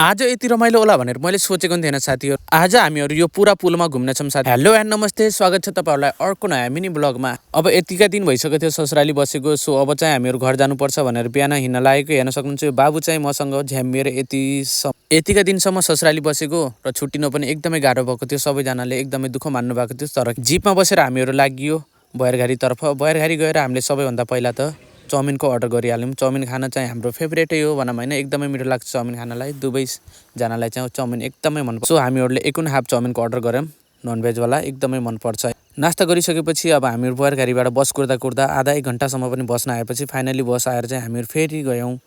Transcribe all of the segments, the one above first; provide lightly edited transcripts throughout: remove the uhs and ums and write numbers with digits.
आज यति रमाइलो होला भनेर मैले सोचेको थिएन साथीहरू। आज हामीहरू यो पुरा पुलमा घुम्नेछौँ साथी। हेलो एन्ड नमस्ते, स्वागत छ तपाईँहरूलाई अर्को नयाँ मिनी ब्लगमा। अब यतिका दिन भइसकेको थियो ससुराली बसेको, सो अब चाहिँ हामीहरू घर जानुपर्छ भनेर बिहान हिँड्न लागेको। हेर्न सक्नुहुन्छ, बाबु चाहिँ मसँग झ्याम्मिएर यतिका दिनसम्म ससुराली बसेको र छुट्टिनु पनि एकदमै गाह्रो भएको थियो। सबैजनाले एकदमै दुःख मान्नु भएको थियो। तर जिपमा बसेर हामीहरू लागियो बयरघारीतर्फ। बयरघारी गएर हामीले सबैभन्दा पहिला त चाउमिनको अर्डर गरिहाल्यौँ। चाउमिन खान चाहिँ हाम्रो फेभरेटै हो भनौँ होइन, एकदमै मिठो लाग्छ चाउमिन खानलाई। दुवैजनालाई चाहिँ चाउमिन एकदमै मनपर्छ। सो हामीहरूले 1.5 चाउमिनको अर्डर गऱ्यौँ, ननभेजवाला, एकदमै मनपर्छ। नास्ता गरिसकेपछि अब हामीहरू बयरघारीबाट बस कुर्दा आधा 1 घन्टासम्म पनि बस्न आएपछि फाइनली बस आएर चाहिँ हामीहरू फेरि गयौँ।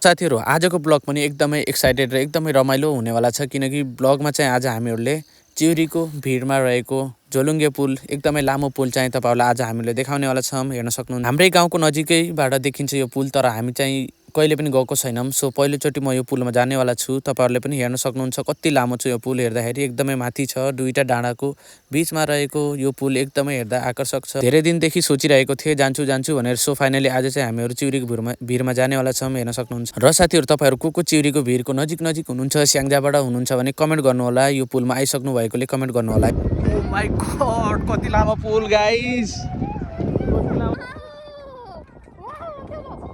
साथीहरू, आजको ब्लग पनि एकदमै एक्साइटेड र एकदमै रमाइलो हुनेवाला छ, किनकि ब्लगमा चाहिँ आज हामीहरूले चिउरीको भिडमा रहेको झोलुङ्गे पुल, एकदमै लामो पुल चाहिँ तपाईँहरूलाई आज हामीले देखाउनेवाला छौँ। हेर्न सक्नुहुन्छ, हाम्रै गाउँको नजिकैबाट देखिन्छ यो पुल, तर हामी चाहिँ कहिले पनि गएको छैनौँ। सो पहिलोचोटि म यो पुलमा जानेवाला छु। तपाईँहरूले पनि हेर्न सक्नुहुन्छ कति लामो छ यो पुल। हेर्दाखेरि एकदमै माथि छ, दुईवटा डाँडाको बिचमा रहेको यो पुल एकदमै हेर्दा आकर्षक छ। धेरै दिनदेखि सोचिरहेको थिएँ जान्छु भनेर। सो फाइनली आज चाहिँ हामीहरू चिउरीको भिरमा जानेवाला छौँ। हेर्न सक्नुहुन्छ। र साथीहरू, तपाईँहरू को चिउरीको भिरको नजिक हुनुहुन्छ, स्याङ्जाबाट हुनुहुन्छ भने कमेन्ट गर्नुहोला। यो पुलमा आइसक्नु भएकोले कमेन्ट गर्नुहोला। ओ माय गॉड, कति लामो पुल गाइस।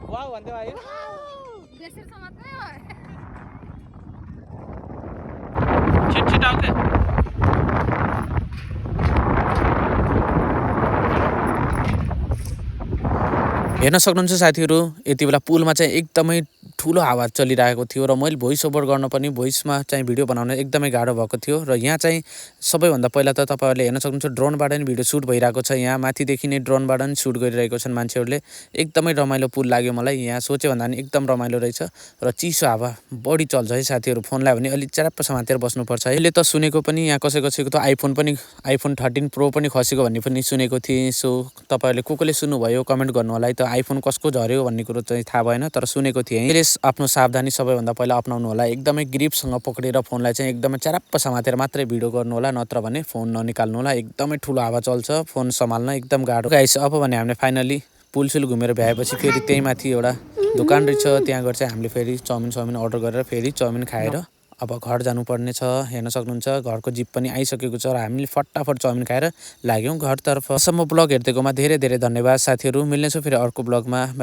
वाउ भन्दै भाइ। छिट आउँथे। हेर्न सक्नुहुन्छ साथीहरू, यति बेला पुलमा चाहिँ एकदमै ठुलो हावा चलिरहेको थियो र मैले भोइस ओभर गर्न पनि, भोइसमा चाहिँ भिडियो बनाउन एकदमै गाह्रो भएको थियो। र यहाँ चाहिँ सबैभन्दा पहिला त तपाईँहरूले हेर्न सक्नुहुन्छ ड्रोनबाट नि भिडियो सुट भइरहेको छ। यहाँ माथिदेखि नै ड्रोनबाट नि सुट गरिरहेको छन् मान्छेहरूले। एकदमै रमाइलो पुल लाग्यो मलाई। यहाँ सोचे भन्दा नि एकदम रमाइलो रहेछ र चिसो हावा बढी चल्छ है साथीहरू। फोनलाई भने अलिक च्याप्प समातेर बस्नुपर्छ है। अहिले त सुनेको पनि यहाँ कसैको त आइफोन 13 प्रो पनि खसेको भन्ने पनि सुनेको थिएँ। सो तपाईँहरूले कसले सुन्नुभयो कमेन्ट गर्नु होला है। त आइफोन कसको झऱ्यो भन्ने कुरो चाहिँ थाहा भएन, तर सुनेको थिएँ। आफ्नो सावधानी सबैभन्दा पहिला अपनाउनु होला। एकदमै ग्रिपसँग पक्रेर फोनलाई चाहिँ एकदमै च्याप्प समातेर मात्रै भिडियो गर्नु होला, नत्र भने फोन ननिकाल्नु होला। एकदमै ठुलो हावा चल्छ, फोन सम्हाल्न एकदम गाह्रो गाइस। अब भने हामीले फाइनली पुलसुल घुमेर भ्याएपछि फेरि त्यही माथि एउटा दोकान रहेछ, त्यहाँ गएर चाहिँ हामीले फेरि चाउमिन अर्डर गरेर फेरि चाउमिन खाएर अब घर जानुपर्ने छ। हेर्न सक्नुहुन्छ घरको जिप पनि आइसकेको छ र हामीले फटाफट चाउमिन खाएर लाग्यौँ घरतर्फ। सम्म ब्लग हेरिदिएकोमा धेरै धेरै धन्यवाद साथीहरू। मिल्नेछु फेरि अर्को ब्लगमा।